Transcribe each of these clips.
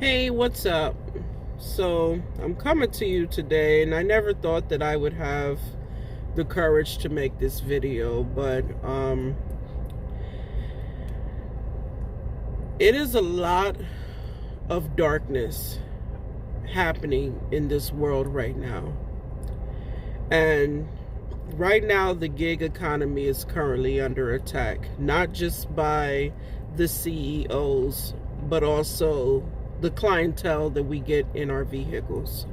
Hey, what's up? So, I'm coming to you today, and I never thought that I would have the courage to make this video, but it is a lot of darkness happening in this world right now. And right now, the gig economy is currently under attack, not just by the CEOs, but also the clientele that we get in our vehicles.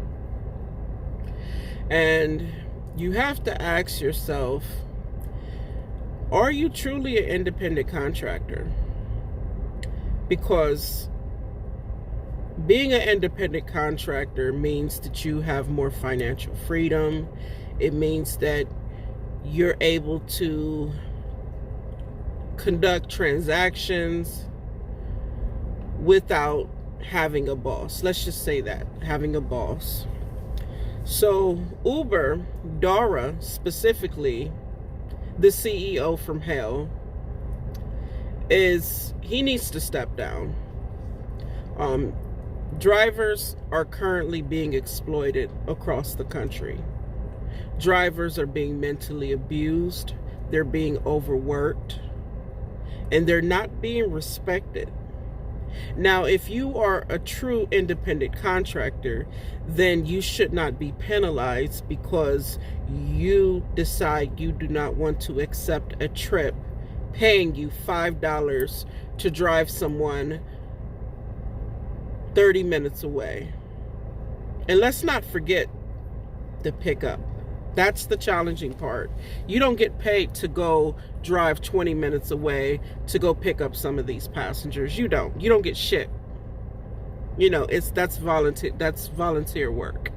And you have to ask yourself, are you truly an independent contractor? Because being an independent contractor means that you have more financial freedom. It means that you're able to conduct transactions without having a boss. Let's just say that, having a boss. So Uber, Dara specifically, the CEO from hell, he needs to step down. Drivers are currently being exploited across the country. Drivers are being mentally abused, they're being overworked, and they're not being respected. Now, if you are a true independent contractor, then you should not be penalized because you decide you do not want to accept a trip paying you $5 to drive someone 30 minutes away. And let's not forget the pickup. That's the challenging part. You don't get paid to go drive 20 minutes away to go pick up some of these passengers. You don't get shit. That's volunteer work.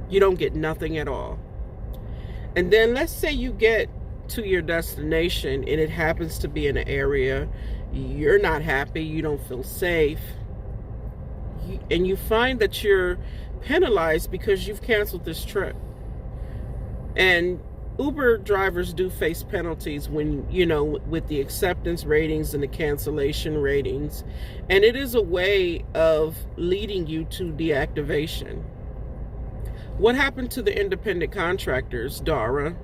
You don't get nothing at all. And then let's say you get to your destination and it happens to be in an area you're not happy, you don't feel safe, and you find that you're penalized because you've canceled this trip. And Uber drivers do face penalties when, with the acceptance ratings and the cancellation ratings. And it is a way of leading you to deactivation. What happened to the independent contractors, Dara?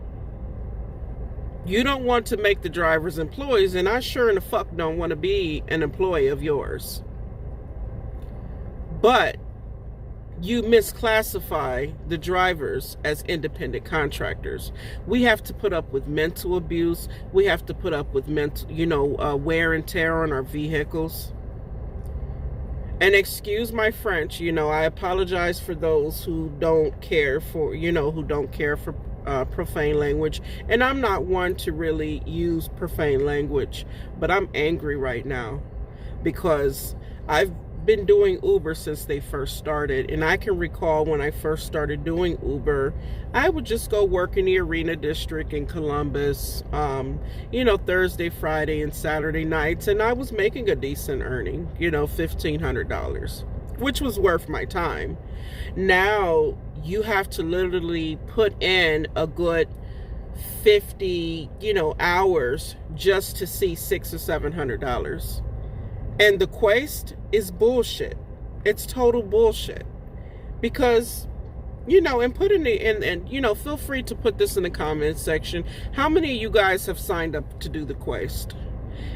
You don't want to make the drivers employees, and I sure in the fuck don't want to be an employee of yours. But you misclassify the drivers as independent contractors. We have to put up with mental abuse. We have to put up with wear and tear on our vehicles. And excuse my French, I apologize for those who don't care for, profane language. And I'm not one to really use profane language, but I'm angry right now because I've been doing Uber since they first started, and I can recall when I first started doing Uber, I would just go work in the Arena District in Columbus, Thursday, Friday, and Saturday nights, and I was making a decent earning, $1,500, which was worth my time. Now you have to literally put in a good 50, hours just to see $600 or $700. And the quest is bullshit. It's total bullshit. Because, and put in feel free to put this in the comments section. How many of you guys have signed up to do the quest?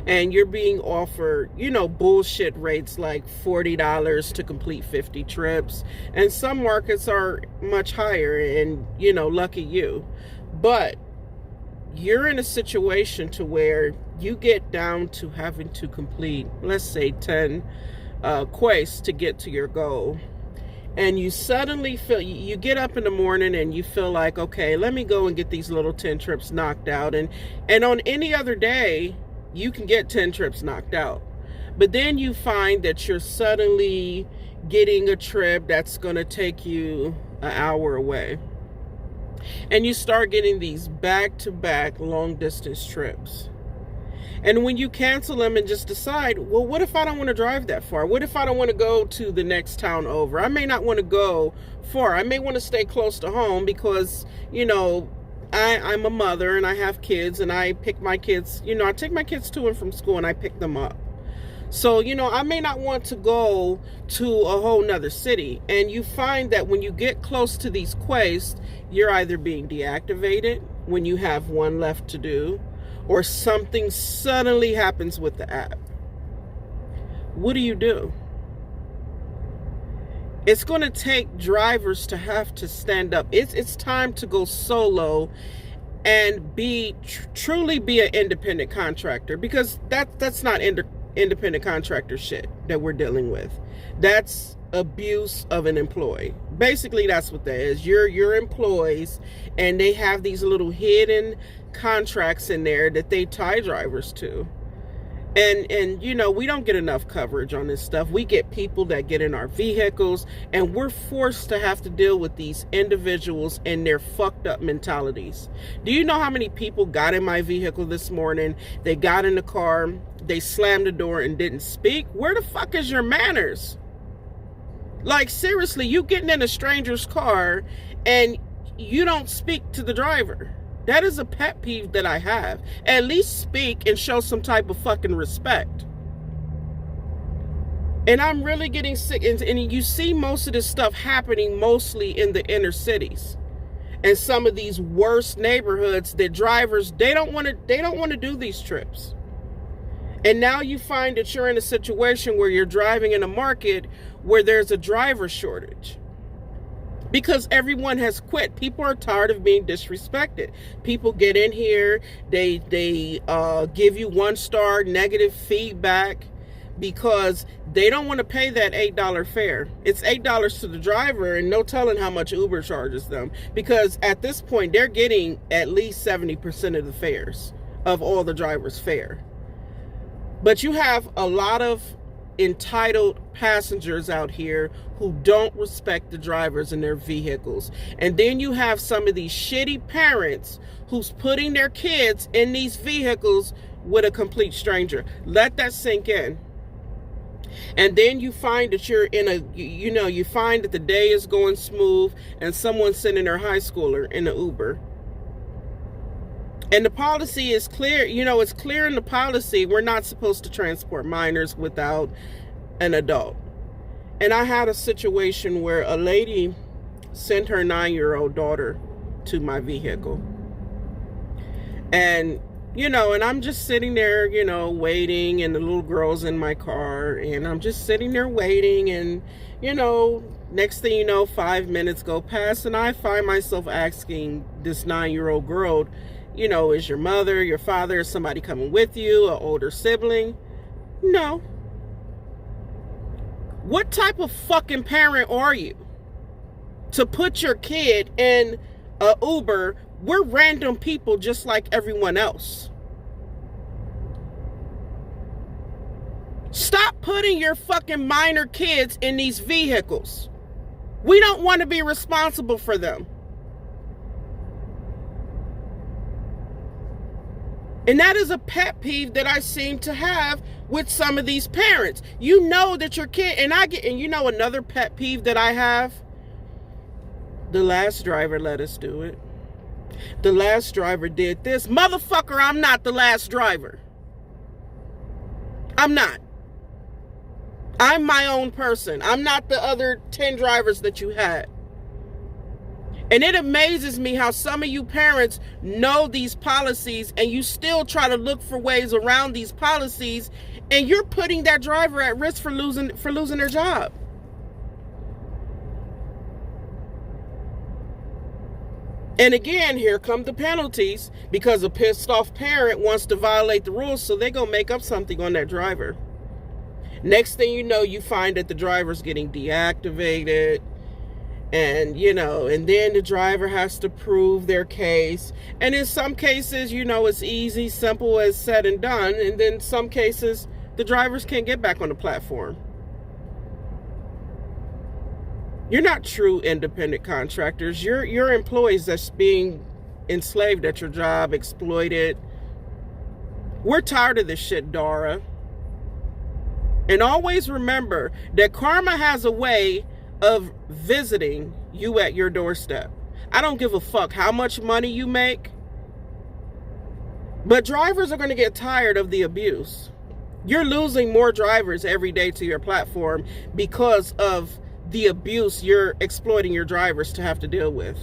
And you're being offered, bullshit rates like $40 to complete 50 trips. And some markets are much higher, and, lucky you. But you're in a situation to where you get down to having to complete, let's say 10 quests to get to your goal. And you suddenly feel, you get up in the morning and you feel like, okay, let me go and get these little 10 trips knocked out. And on any other day, you can get 10 trips knocked out. But then you find that you're suddenly getting a trip that's going to take you an hour away. And you start getting these back-to-back long-distance trips. And when you cancel them and just decide, well, what if I don't want to drive that far? What if I don't want to go to the next town over? I may not want to go far. I may want to stay close to home because, I'm a mother and I have kids, and I pick my kids, I take my kids to and from school and I pick them up. So, I may not want to go to a whole nother city. And you find that when you get close to these quests, you're either being deactivated when you have one left to do, or something suddenly happens with the app. What do? It's going to take drivers to have to stand up. It's time to go solo and truly be an independent contractor, because that's not independent contractor shit that we're dealing with. That's abuse of an employee. Basically, that's what that is. Your employees, and they have these little hidden contracts in there that they tie drivers to. And we don't get enough coverage on this stuff. We get people that get in our vehicles, and we're forced to have to deal with these individuals and their fucked up mentalities. Do you know how many people got in my vehicle this morning? They got in the car, they slammed the door and didn't speak. Where the fuck is your manners? Like, seriously, you getting in a stranger's car and you don't speak to the driver. That is a pet peeve that I have. At least speak and show some type of fucking respect. And I'm really getting sick. And you see most of this stuff happening mostly in the inner cities. And some of these worst neighborhoods that drivers, they don't want to do these trips. And now you find that you're in a situation where you're driving in a market where there's a driver shortage. Because everyone has quit. People are tired of being disrespected. People get in here, they give you 1-star negative feedback because they don't want to pay that $8 fare. It's $8 to the driver, and no telling how much Uber charges them. Because at this point, they're getting at least 70% of the fares of all the drivers' fare. But you have a lot of entitled passengers out here who don't respect the drivers in their vehicles. And then you have some of these shitty parents who's putting their kids in these vehicles with a complete stranger. Let that sink in. And then you find that you're in you find that the day is going smooth and someone's sending their high schooler in an Uber. And the policy is clear. It's clear in the policy we're not supposed to transport minors without an adult. And I had a situation where a lady sent her 9-year-old daughter to my vehicle. And, and I'm just sitting there, waiting, and the little girl's in my car, and I'm just sitting there waiting, and, next thing you know, 5 minutes go past, and I find myself asking this 9-year-old girl, is your mother, your father, is somebody coming with you, an older sibling? No. What type of fucking parent are you to put your kid in a Uber? We're random people just like everyone else. Stop putting your fucking minor kids in these vehicles. We don't want to be responsible for them. And that is a pet peeve that I seem to have with some of these parents. You know that your kid, and another pet peeve that I have? The last driver let us do it. The last driver did this. Motherfucker, I'm not the last driver. I'm not. I'm my own person. I'm not the other 10 drivers that you had. And it amazes me how some of you parents know these policies and you still try to look for ways around these policies, and you're putting that driver at risk for losing their job. And again, here come the penalties because a pissed off parent wants to violate the rules, so they're going to make up something on that driver. Next thing you know, you find that the driver's getting deactivated. And, and then the driver has to prove their case. And in some cases, it's easy, simple as said and done. And then some cases, the drivers can't get back on the platform. You're not true independent contractors. You're employees that's being enslaved at your job, exploited. We're tired of this shit, Dara. And always remember that karma has a way of visiting you at your doorstep. I don't give a fuck how much money you make, but drivers are going to get tired of the abuse. You're losing more drivers every day to your platform because of the abuse you're exploiting your drivers to have to deal with.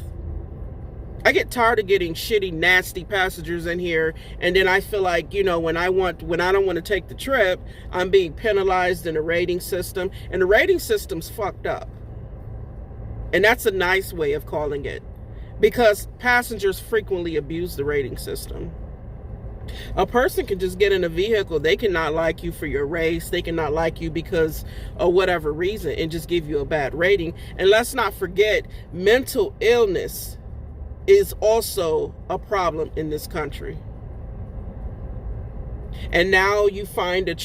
I get tired of getting shitty, nasty passengers in here, and then I feel like, you know, when I don't want to take the trip, I'm being penalized in a rating system, and the rating system's fucked up. And that's a nice way of calling it, because passengers frequently abuse the rating system. A person can just get in a vehicle, they cannot like you for your race, they cannot like you because of whatever reason, and just give you a bad rating. And let's not forget, mental illness is also a problem in this country. And now you find that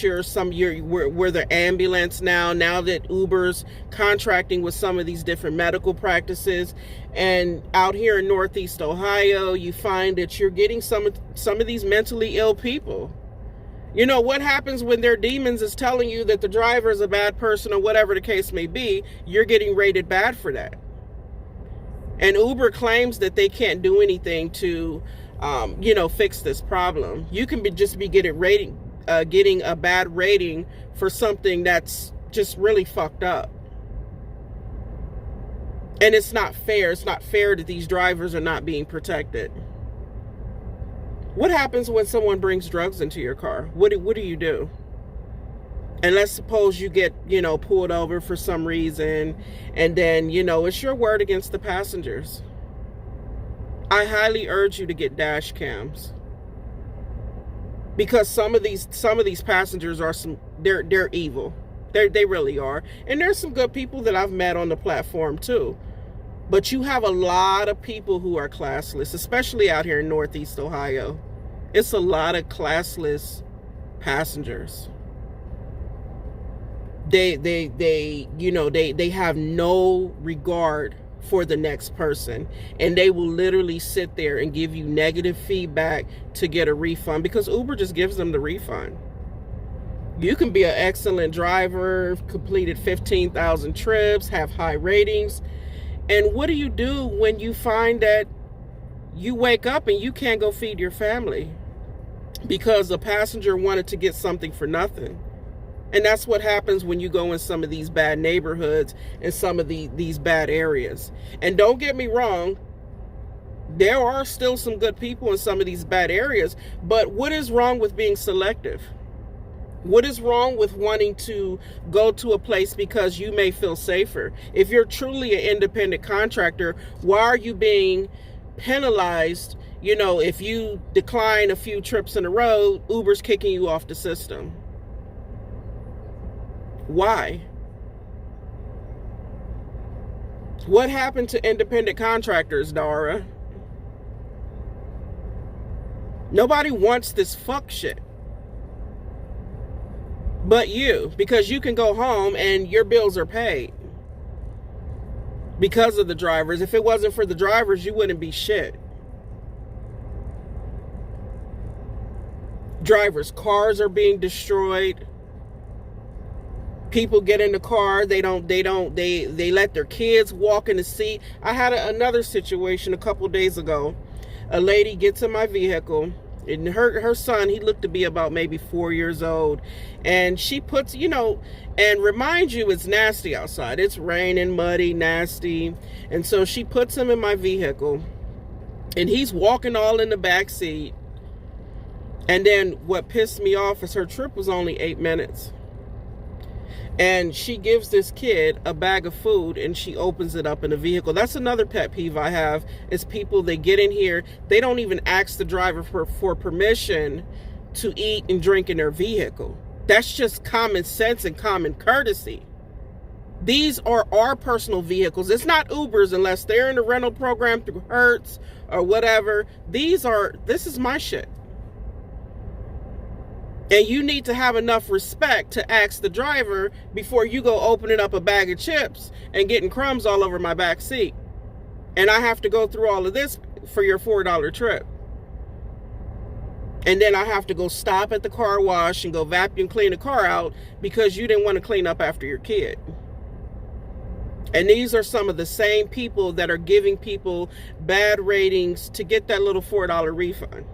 we're the ambulance now that Uber's contracting with some of these different medical practices. And out here in Northeast Ohio, you find that you're getting some of these mentally ill people. You know, what happens when their demons is telling you that the driver is a bad person or whatever the case may be, you're getting rated bad for that. And Uber claims that they can't do anything to, fix this problem. You can just be getting a bad rating for something that's just really fucked up. And it's not fair. It's not fair that these drivers are not being protected. What happens when someone brings drugs into your car? What do you do? And let's suppose you get, pulled over for some reason, and then, it's your word against the passengers. I highly urge you to get dash cams, because some of these passengers are they're evil. They really are. And there's some good people that I've met on the platform too. But you have a lot of people who are classless, especially out here in Northeast Ohio. It's a lot of classless passengers. They have no regard for the next person, and they will literally sit there and give you negative feedback to get a refund, because Uber just gives them the refund. You can be an excellent driver, completed 15,000 trips, have high ratings, and what do you do when you find that you wake up and you can't go feed your family because a passenger wanted to get something for nothing? And that's what happens when you go in some of these bad neighborhoods and some of these bad areas. And don't get me wrong, there are still some good people in some of these bad areas, but what is wrong with being selective? What is wrong with wanting to go to a place because you may feel safer? If you're truly an independent contractor, why are you being penalized? If you decline a few trips in a row, Uber's kicking you off the system. Why? What happened to independent contractors, Dara? Nobody wants this fuck shit but you, because you can go home and your bills are paid because of the drivers. If it wasn't for the drivers, you wouldn't be shit. Drivers' cars are being destroyed. People get in the car, they let their kids walk in the seat. I had another situation a couple days ago. A lady gets in my vehicle, and her son, he looked to be about maybe 4 years old, and she puts, and remind you, it's nasty outside. It's raining, muddy, nasty. And so she puts him in my vehicle, and he's walking all in the back seat. And then what pissed me off is her trip was only 8 minutes. And she gives this kid a bag of food and she opens it up in the vehicle. That's another pet peeve I have, is people, they get in here, they don't even ask the driver for permission to eat and drink in their vehicle. That's just common sense and common courtesy. These are our personal vehicles. It's not Uber's unless they're in the rental program through Hertz or whatever. This is my shit. And you need to have enough respect to ask the driver before you go opening up a bag of chips and getting crumbs all over my back seat. And I have to go through all of this for your $4 trip. And then I have to go stop at the car wash and go vacuum clean the car out because you didn't want to clean up after your kid. And these are some of the same people that are giving people bad ratings to get that little $4 refund.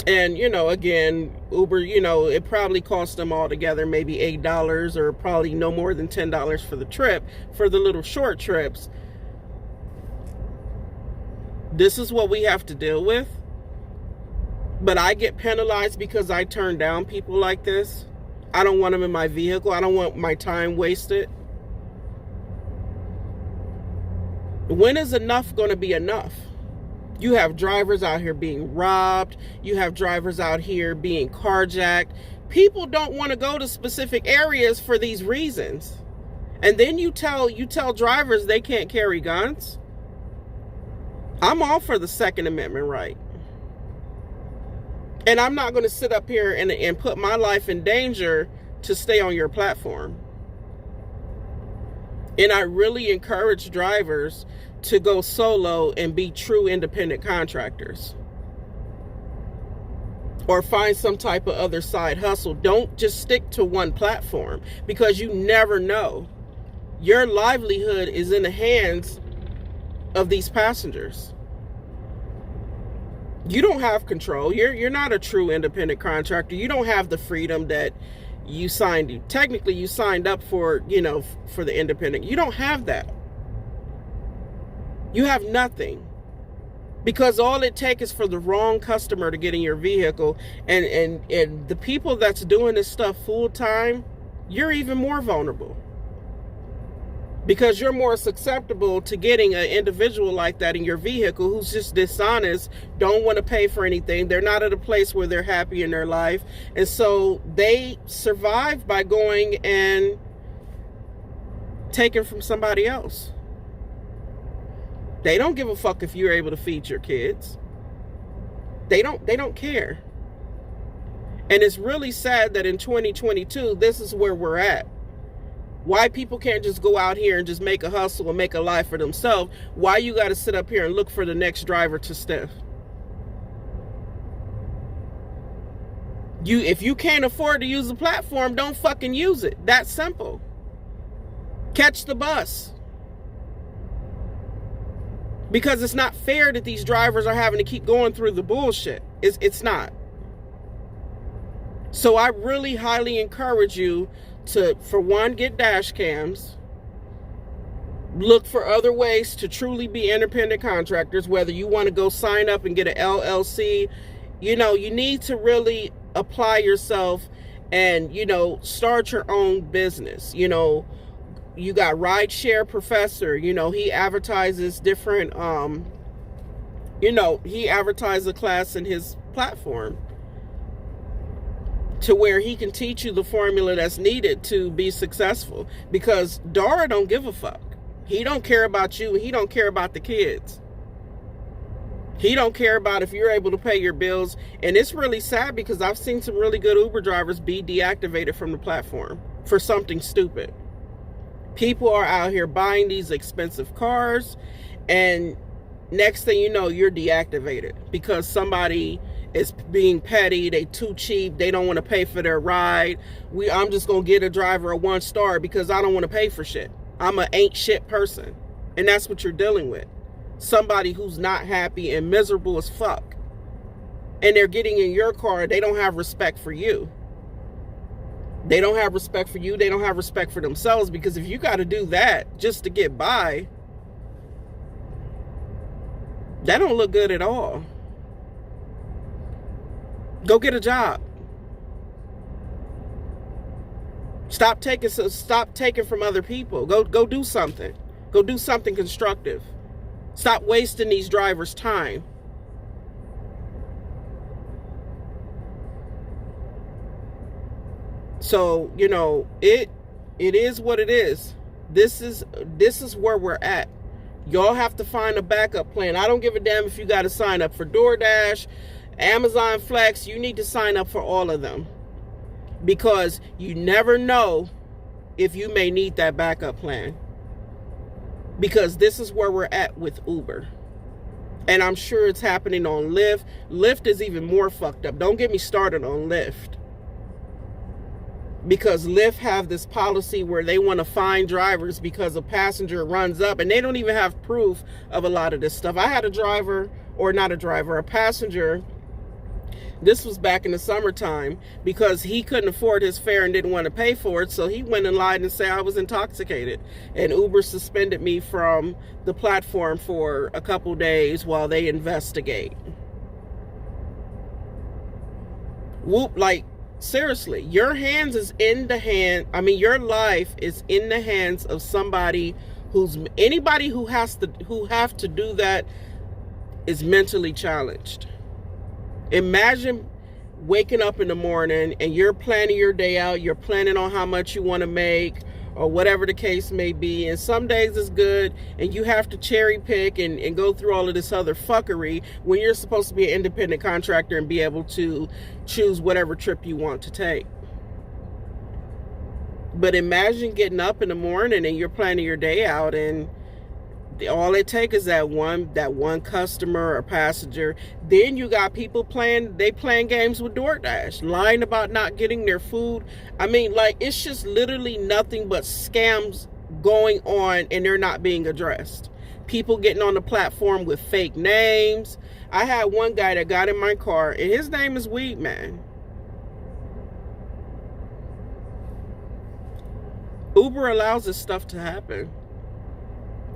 And, again, Uber, it probably cost them altogether maybe $8 or probably no more than $10 for the trip, for the little short trips. This is what we have to deal with. But I get penalized because I turn down people like this. I don't want them in my vehicle. I don't want my time wasted. When is enough going to be enough? You have drivers out here being robbed. You have drivers out here being carjacked. People don't want to go to specific areas for these reasons. And then you tell drivers they can't carry guns. I'm all for the Second Amendment right. And I'm not going to sit up here and put my life in danger to stay on your platform. And I really encourage drivers to go solo and be true independent contractors. Or find some type of other side hustle. Don't just stick to one platform, because you never know. Your livelihood is in the hands of these passengers. You don't have control. You're not a true independent contractor. You don't have the freedom that you signed. Technically, you signed up for, for the independent. You don't have that. You have nothing. Because all it takes is for the wrong customer to get in your vehicle. And the people that's doing this stuff full time, you're even more vulnerable. Because you're more susceptible to getting an individual like that in your vehicle who's just dishonest, don't want to pay for anything. They're not at a place where they're happy in their life. And so they survive by going and taking from somebody else. They don't give a fuck if you're able to feed your kids. They don't care. And it's really sad that in 2022, this is where we're at. Why people can't just go out here and just make a hustle and make a life for themselves. Why you got to sit up here and look for the next driver to stiff. If you can't afford to use the platform, don't fucking use it. That's simple. Catch the bus. Because it's not fair that these drivers are having to keep going through the bullshit. It's not. So I really highly encourage you to, for one, get dash cams. Look for other ways to truly be independent contractors, whether you want to go sign up and get an LLC. You need to really apply yourself and, start your own business. You got Rideshare Professor, he advertises different, he advertises a class in his platform to where he can teach you the formula that's needed to be successful. Because Dara don't give a fuck. He don't care about you. He don't care about the kids. He don't care about if you're able to pay your bills. And it's really sad because I've seen some really good Uber drivers be deactivated from the platform for something stupid. People are out here buying these expensive cars, and next thing you know, you're deactivated because somebody is being petty. They too cheap. They don't want to pay for their ride. I'm just going to get a driver a 1-star because I don't want to pay for shit. I'm an ain't shit person. And that's what you're dealing with. Somebody who's not happy and miserable as fuck. And they're getting in your car. They don't have respect for you. They don't have respect for you. They don't have respect for themselves, because if you got to do that just to get by, that don't look good at all. Go get a job. Stop taking from other people. Go do something. Go do something constructive. Stop wasting these drivers' time. So, it is what it is. This is where we're at. Y'all have to find a backup plan. I don't give a damn if you got to sign up for DoorDash, Amazon Flex. You need to sign up for all of them, because you never know if you may need that backup plan. Because this is where we're at with Uber. And I'm sure it's happening on Lyft. Lyft is even more fucked up. Don't get me started on Lyft. Because Lyft have this policy where they want to fine drivers because a passenger runs up, and they don't even have proof of a lot of this stuff. I had a passenger This was back in the summertime because he couldn't afford his fare and didn't want to pay for it. So he went and lied and said I was intoxicated. And Uber suspended me from the platform for a couple days while they investigate. Whoop, like, seriously, your hands is in the hand. I mean, your life is in the hands of somebody anybody who have to do that is mentally challenged. Imagine waking up in the morning and you're planning your day out. You're planning on how much you want to make or whatever the case may be. And some days it's good and you have to cherry pick and go through all of this other fuckery when you're supposed to be an independent contractor and be able to choose whatever trip you want to take. But imagine getting up in the morning and you're planning your day out and all it takes is that one customer or passenger. Then you got people playing games with DoorDash, lying about not getting their food. I mean, like, it's just literally nothing but scams going on and they're not being addressed. People getting on the platform with fake names. I had one guy that got in my car and his name is Weed Man. Uber allows this stuff to happen.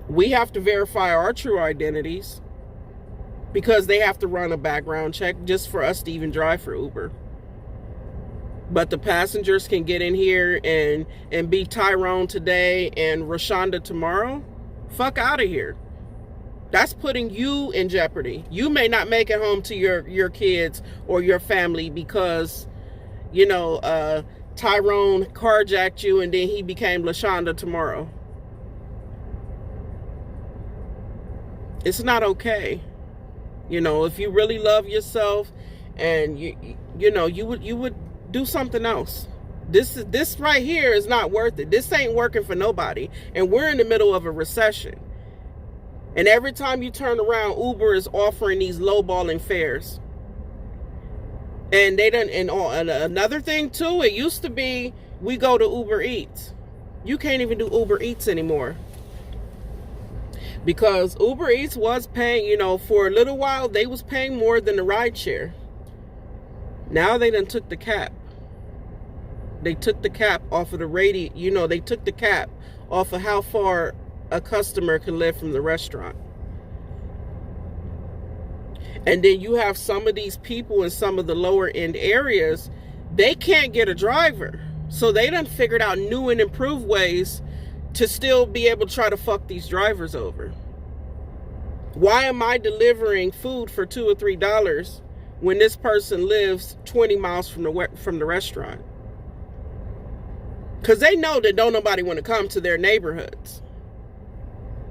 We have to verify our true identities because they have to run a background check just for us to even drive for Uber. But the passengers can get in here and be Tyrone today and Rashonda tomorrow. Fuck out of here. That's putting you in jeopardy. You may not make it home to your kids or your family because, Tyrone carjacked you and then he became Lashonda tomorrow. It's not okay. If you really love yourself and you would do something else. This right here is not worth it. This ain't working for nobody. And we're in the middle of a recession. And every time you turn around, Uber is offering these lowballing fares. And they done, and another thing too, it used to be we go to Uber Eats. You can't even do Uber Eats anymore. Because Uber Eats was paying, for a little while, they was paying more than the rideshare. Now they done took the cap. They took the cap off of the they took the cap off of how far a customer can live from the restaurant. And then you have some of these people in some of the lower end areas, they can't get a driver. So they done figured out new and improved ways to still be able to try to fuck these drivers over. Why am I delivering food for $2 or $3 when this person lives 20 miles from the restaurant? Because they know that don't nobody want to come to their neighborhoods.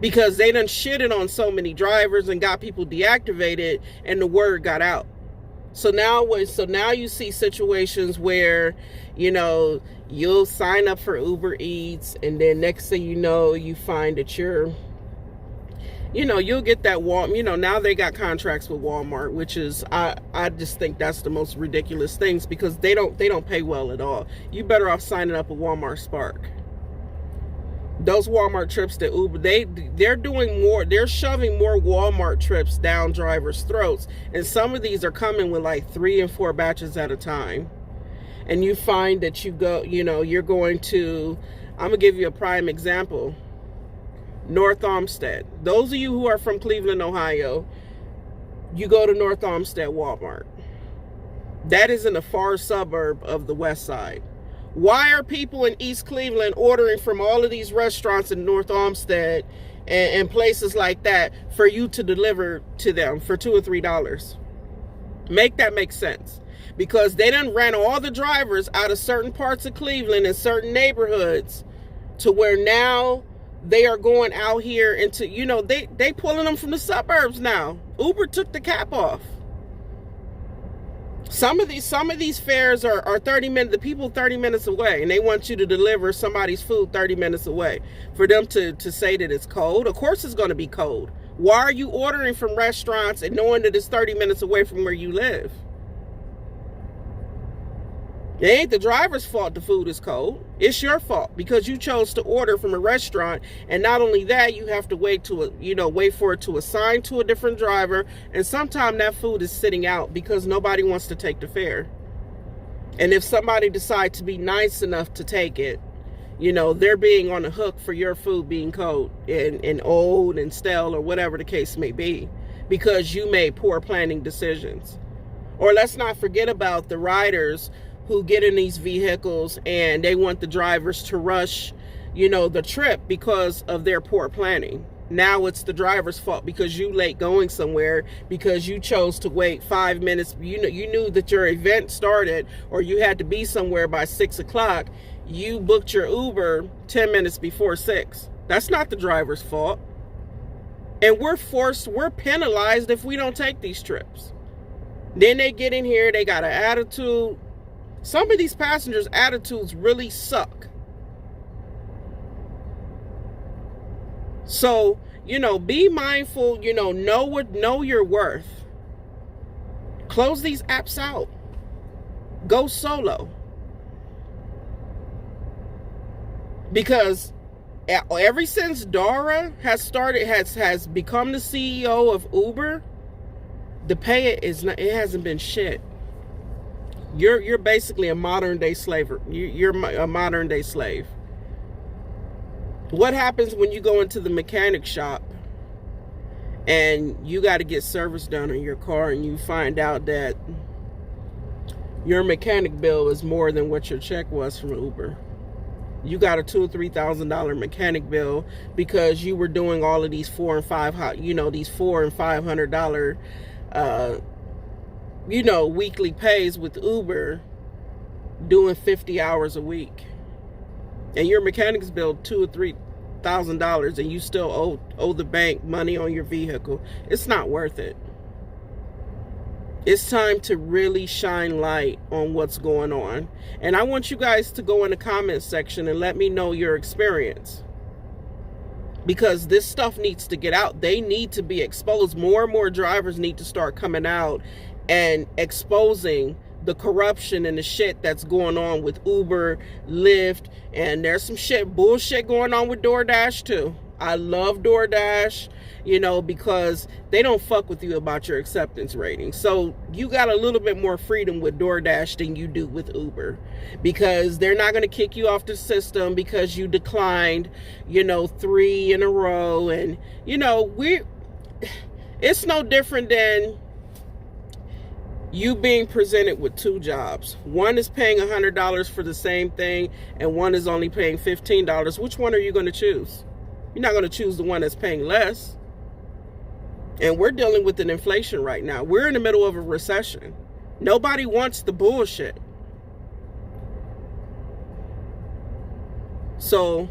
Because they done shitted on so many drivers and got people deactivated and the word got out. So now you see situations where, you'll sign up for Uber Eats and then next thing you know, you find that you'll get that Walmart. Now they got contracts with Walmart, which is, I just think that's the most ridiculous things because they don't pay well at all. You better off signing up with Walmart Spark. Those Walmart trips that Uber, they're doing more, they're shoving more Walmart trips down drivers' throats. And some of these are coming with like 3 and 4 batches at a time. And you find that you're going to, I'm going to give you a prime example. North Olmsted. Those of you who are from Cleveland, Ohio, you go to North Olmsted Walmart. That is in a far suburb of the West Side. Why are people in East Cleveland ordering from all of these restaurants in North Olmsted and places like that for you to deliver to them for $2 or $3? Make that make sense. Because they done ran all the drivers out of certain parts of Cleveland and certain neighborhoods to where now they are going out here into, they pulling them from the suburbs now. Uber took the cap off. Some of these fares are 30 minutes, the people 30 minutes away, and they want you to deliver somebody's food 30 minutes away. For them to say that it's cold, of course it's going to be cold. Why are you ordering from restaurants and knowing that it's 30 minutes away from where you live? It ain't the driver's fault the food is cold. It's your fault because you chose to order from a restaurant, and not only that, you have to wait for it to assign to a different driver, and sometimes that food is sitting out because nobody wants to take the fare. And if somebody decides to be nice enough to take it, they're being on the hook for your food being cold and old and stale or whatever the case may be, because you made poor planning decisions. Or let's not forget about the riders who get in these vehicles and they want the drivers to rush, the trip because of their poor planning. Now it's the driver's fault because you late going somewhere because you chose to wait 5 minutes. You knew that your event started or you had to be somewhere by 6 o'clock. You booked your Uber 10 minutes before 6. That's not the driver's fault. And we're penalized if we don't take these trips. Then they get in here, they got an attitude. Some of these passengers' attitudes really suck. So, be mindful, know your worth. Close these apps out. Go solo. Because ever since Dara has become the CEO of Uber, the pay it hasn't been shit. You're basically a modern day slaver. You're a modern day slave. What happens when you go into the mechanic shop and you got to get service done on your car and you find out that your mechanic bill is more than what your check was from Uber? You got a $2,000 or $3,000 mechanic bill because you were doing all of these $400 and $500 weekly pays with Uber, doing 50 hours a week, and your mechanic's bill $2,000 or $3,000, and you still owe the bank money on your vehicle. It's not worth it. It's time to really shine light on what's going on, and I want you guys to go in the comment section and let me know your experience, because this stuff needs to get out. They need to be exposed. More and more drivers need to start coming out and exposing the corruption and the shit that's going on with Uber, Lyft, and there's some bullshit going on with DoorDash too. I love DoorDash, because they don't fuck with you about your acceptance rating. So you got a little bit more freedom with DoorDash than you do with Uber, because they're not going to kick you off the system because you declined, 3 in a row. And, it's no different than you being presented with 2 jobs. One is paying $100 for the same thing, and one is only paying $15. Which one are you going to choose? You're not going to choose the one that's paying less. And we're dealing with an inflation right now. We're in the middle of a recession. Nobody wants the bullshit. So,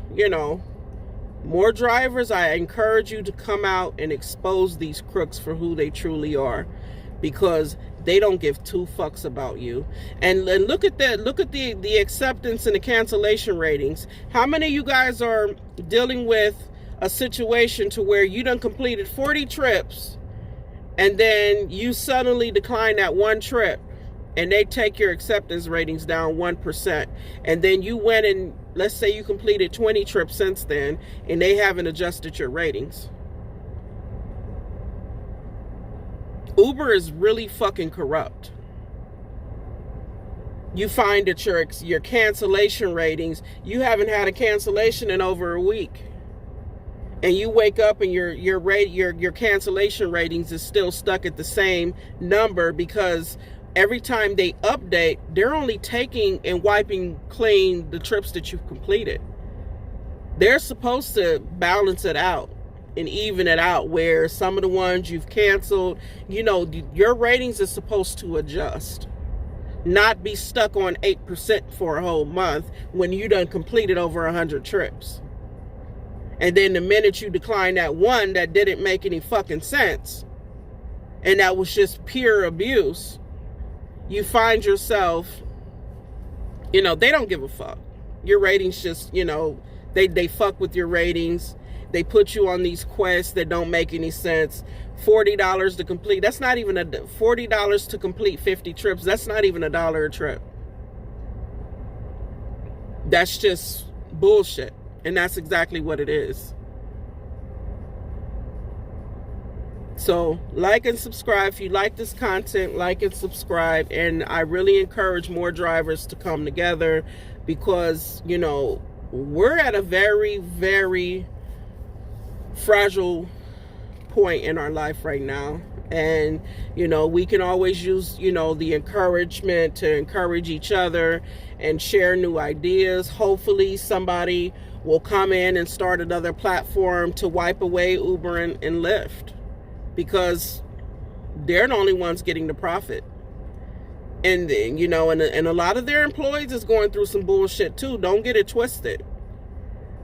more drivers, I encourage you to come out and expose these crooks for who they truly are, because they don't give 2 fucks about you. And look at that. Look at the acceptance and the cancellation ratings. How many of you guys are dealing with a situation to where you done completed 40 trips and then you suddenly decline that one trip and they take your acceptance ratings down 1%, and then you went and let's say you completed 20 trips since then and they haven't adjusted your ratings? Uber is really fucking corrupt. You find that your cancellation ratings, you haven't had a cancellation in over a week, and you wake up and your cancellation ratings is still stuck at the same number, because every time they update, they're only taking and wiping clean the trips that you've completed. They're supposed to balance it out and even it out, where some of the ones you've canceled, your ratings are supposed to adjust, not be stuck on 8% for a whole month when you done completed over 100 trips. And then the minute you decline that one that didn't make any fucking sense, and that was just pure abuse, you find yourself, they don't give a fuck. Your ratings just, they fuck with your ratings. They put you on these quests that don't make any sense. $40 to complete. That's not even $40 to complete 50 trips. That's not even $1 a trip. That's just bullshit. And that's exactly what it is. So like and subscribe. If you like this content, like and subscribe. And I really encourage more drivers to come together, because, you know, we're at a very, very fragile point in our life right now. And, you know, we can always use, you know, the encouragement to encourage each other and share new ideas. Hopefully somebody will come in and start another platform to wipe away Uber and Lyft, because they're the only ones getting the profit. And, you know, and a lot of their employees is going through some bullshit too. Don't get it twisted.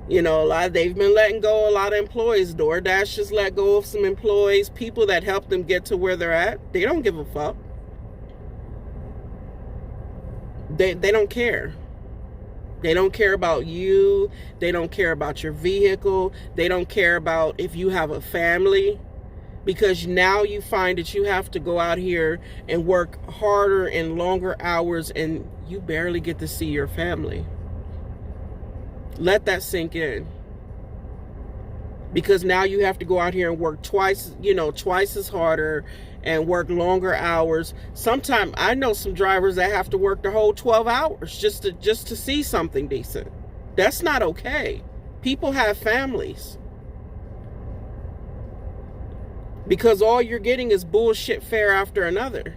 You know, they've been letting go a lot of employees. DoorDash just let go of some employees, people that helped them get to where they're at. They don't give a fuck. They don't care. They don't care about you. They don't care about your vehicle. They don't care about if you have a family. Because now you find that you have to go out here and work harder and longer hours, and you barely get to see your family. Let that sink in. Because now you have to go out here and work twice as harder and work longer hours. Sometimes I know some drivers that have to work the whole 12 hours just to see something decent. That's not okay. People have families. Because all you're getting is bullshit fare after another.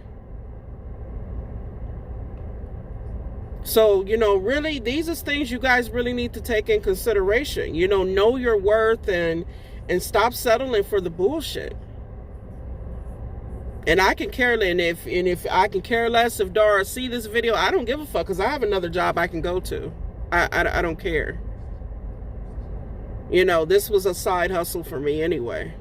So, you know, really, these are things you guys really need to take in consideration. You know your worth and stop settling for the bullshit. And I can care less, and if I can care less if Dara see this video, I don't give a fuck, because I have another job I can go to. I don't care. You know, this was a side hustle for me anyway.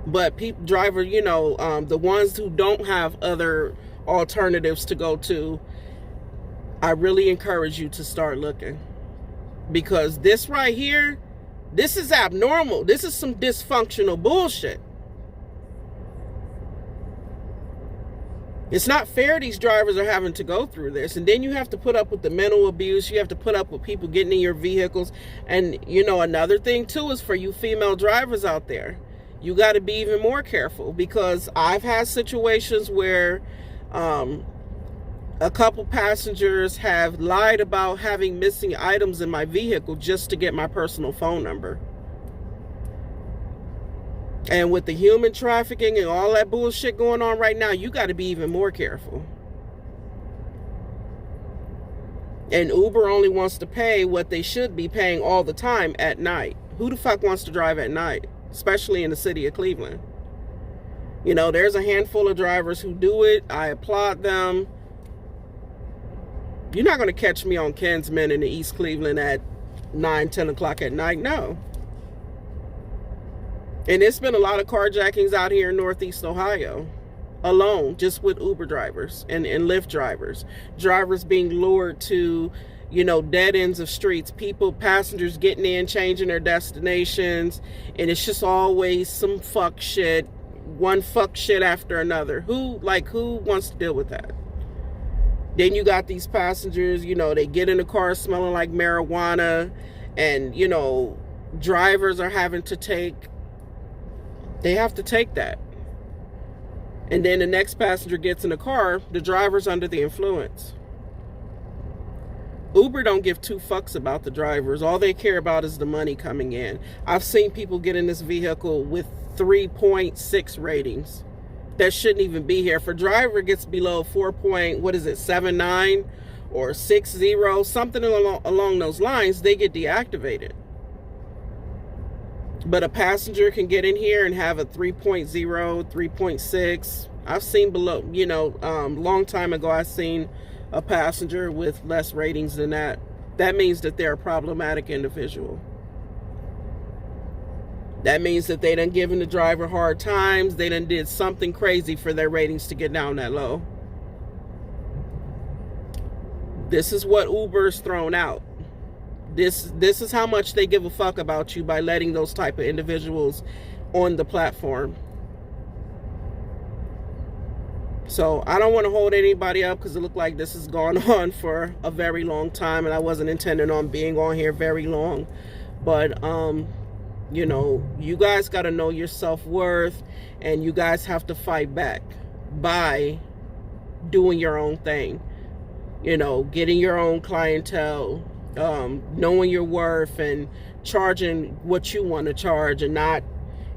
But driver, you know, the ones who don't have other alternatives to go to, I really encourage you to start looking. Because this right here, this is abnormal. This is some dysfunctional bullshit. It's not fair these drivers are having to go through this. And then you have to put up with the mental abuse. You have to put up with people getting in your vehicles. And, you know, another thing too is for you female drivers out there. You got to be even more careful, because I've had situations where a couple passengers have lied about having missing items in my vehicle just to get my personal phone number. And with the human trafficking and all that bullshit going on right now, you got to be even more careful. And Uber only wants to pay what they should be paying all the time at night. Who the fuck wants to drive at night? Especially in the city of Cleveland. You know, there's a handful of drivers who do it. I applaud them. You're not going to catch me on Kinsman in the East Cleveland at 9, 10 o'clock at night. No. And there's been a lot of carjackings out here in Northeast Ohio. Alone, just with Uber drivers and Lyft drivers. Drivers being lured to, you know, dead ends of streets, passengers getting in, changing their destinations, and it's just always some fuck shit, one fuck shit after another. Who wants to deal with that? Then you got these passengers, you know, they get in the car smelling like marijuana, and, you know, drivers are having to take that. And then the next passenger gets in the car, the driver's under the influence. Uber don't give two fucks about the drivers. All they care about is the money coming in. I've seen people get in this vehicle with 3.6 ratings that shouldn't even be here. If a driver gets below 4.79 or 60, something along those lines, they get deactivated. But a passenger can get in here and have a 3.0, 3.6. I've seen below, you know, long time ago, I've seen a passenger with less ratings than that. That means that they're a problematic individual. That means that they done given the driver hard times. They done did something crazy for their ratings to get down that low. This is what Uber's thrown out. This is how much they give a fuck about you by letting those type of individuals on the platform. So I don't want to hold anybody up because it looked like this has gone on for a very long time, and I wasn't intending on being on here very long. But you know, you guys got to know your self-worth, and you guys have to fight back by doing your own thing. You know, getting your own clientele, knowing your worth, and charging what you want to charge, and not,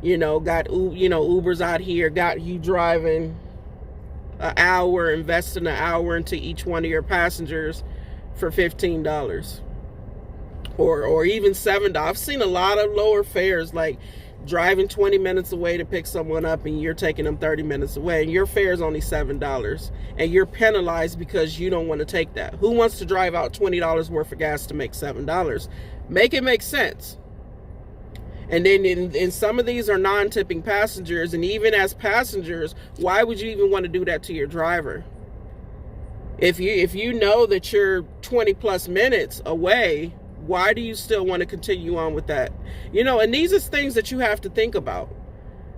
you know, Ubers out here got you driving an hour, investing an hour into each one of your passengers for $15 or even $7. I've seen a lot of lower fares, like driving 20 minutes away to pick someone up and you're taking them 30 minutes away and your fare is only $7 and you're penalized because you don't want to take that. Who wants to drive out $20 worth of gas to make $7? Make it make sense. And then in some of these are non-tipping passengers, and even as passengers, why would you even want to do that to your driver? If you know that you're 20 plus minutes away, why do you still want to continue on with that? You know, and these are things that you have to think about.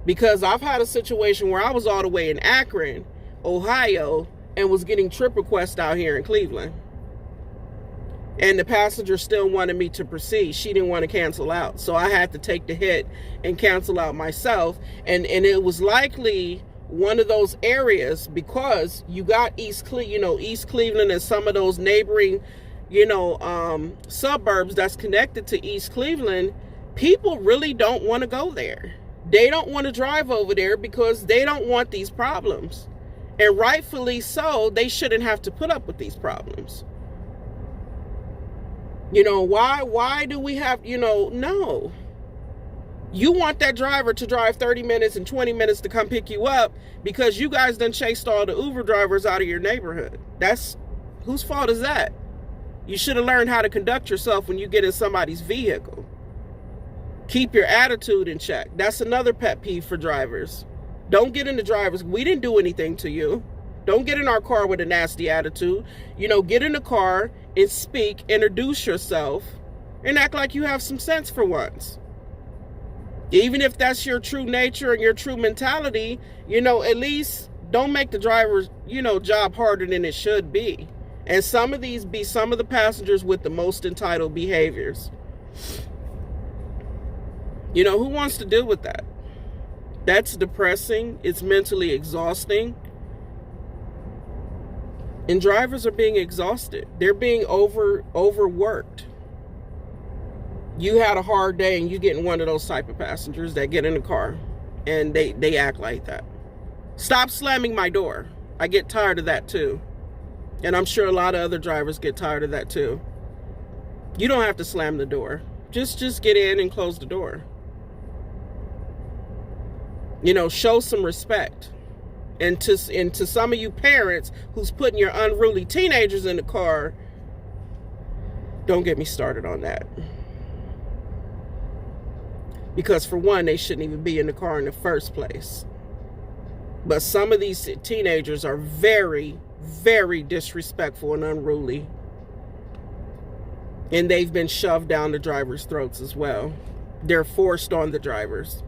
Because I've had a situation where I was all the way in Akron, Ohio, and was getting trip requests out here in Cleveland. And the passenger still wanted me to proceed. She didn't want to cancel out. So I had to take the hit and cancel out myself. And it was likely one of those areas, because you got East Cleveland and some of those neighboring, suburbs that's connected to East Cleveland. People really don't want to go there. They don't want to drive over there because they don't want these problems. And rightfully so, they shouldn't have to put up with these problems. You know, why do we have, no. You want that driver to drive 30 minutes and 20 minutes to come pick you up because you guys done chased all the Uber drivers out of your neighborhood. That's, whose fault is that? You should have learned how to conduct yourself when you get in somebody's vehicle. Keep your attitude in check. That's another pet peeve for drivers. Don't get in the drivers. We didn't do anything to you. Don't get in our car with a nasty attitude. Get in the car and speak, introduce yourself, and act like you have some sense for once. Even if that's your true nature and your true mentality, at least don't make the driver's, job harder than it should be. And some of these be some of the passengers with the most entitled behaviors. Who wants to deal with that? That's depressing. It's mentally exhausting. And drivers are being exhausted. They're being overworked. You had a hard day and you getting one of those type of passengers that get in the car and they act like that. Stop slamming my door. I get tired of that too. And I'm sure a lot of other drivers get tired of that too. You don't have to slam the door. Just get in and close the door. Show some respect. And to some of you parents who's putting your unruly teenagers in the car, don't get me started on that. Because for one, they shouldn't even be in the car in the first place. But some of these teenagers are very, very disrespectful and unruly. And they've been shoved down the drivers' throats as well. They're forced on the drivers.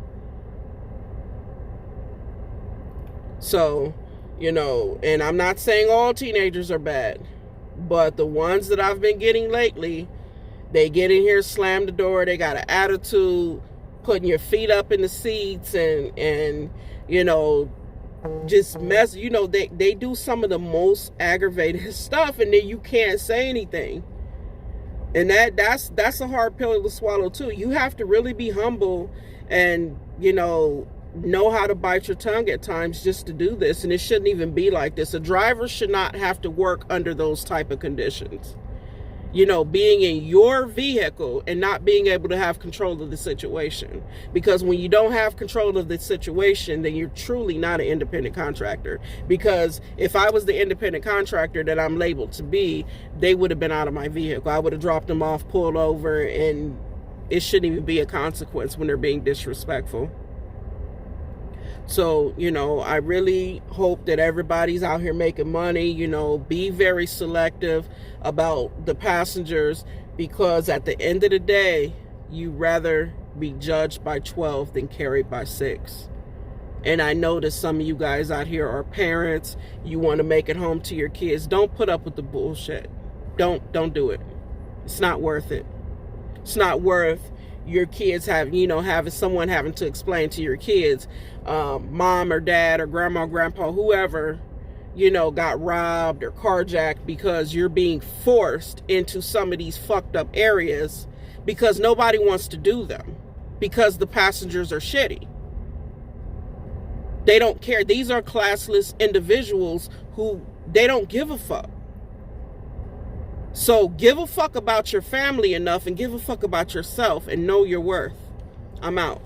So, and I'm not saying all teenagers are bad, but the ones that I've been getting lately, they get in here, slam the door, they got an attitude, putting your feet up in the seats and just mess, they do some of the most aggravated stuff, and then you can't say anything. And that's a hard pill to swallow too. You have to really be humble and, know how to bite your tongue at times just to do this. And it shouldn't even be like this. A driver should not have to work under those type of conditions. Being in your vehicle and not being able to have control of the situation. Because when you don't have control of the situation, then you're truly not an independent contractor. Because if I was the independent contractor that I'm labeled to be, they would have been out of my vehicle. I would have dropped them off, pulled over, and it shouldn't even be a consequence when they're being disrespectful. So, I really hope that everybody's out here making money. Be very selective about the passengers, because at the end of the day, you rather be judged by 12 than carried by 6. And I know that some of you guys out here are parents. You want to make it home to your kids. Don't put up with the bullshit. Don't do it. It's not worth it. It's not worth your kids having someone having to explain to your kids, mom or dad or grandma, grandpa, whoever, got robbed or carjacked because you're being forced into some of these fucked up areas because nobody wants to do them because the passengers are shitty. They don't care. These are classless individuals who they don't give a fuck. So give a fuck about your family enough and give a fuck about yourself and know your worth. I'm out.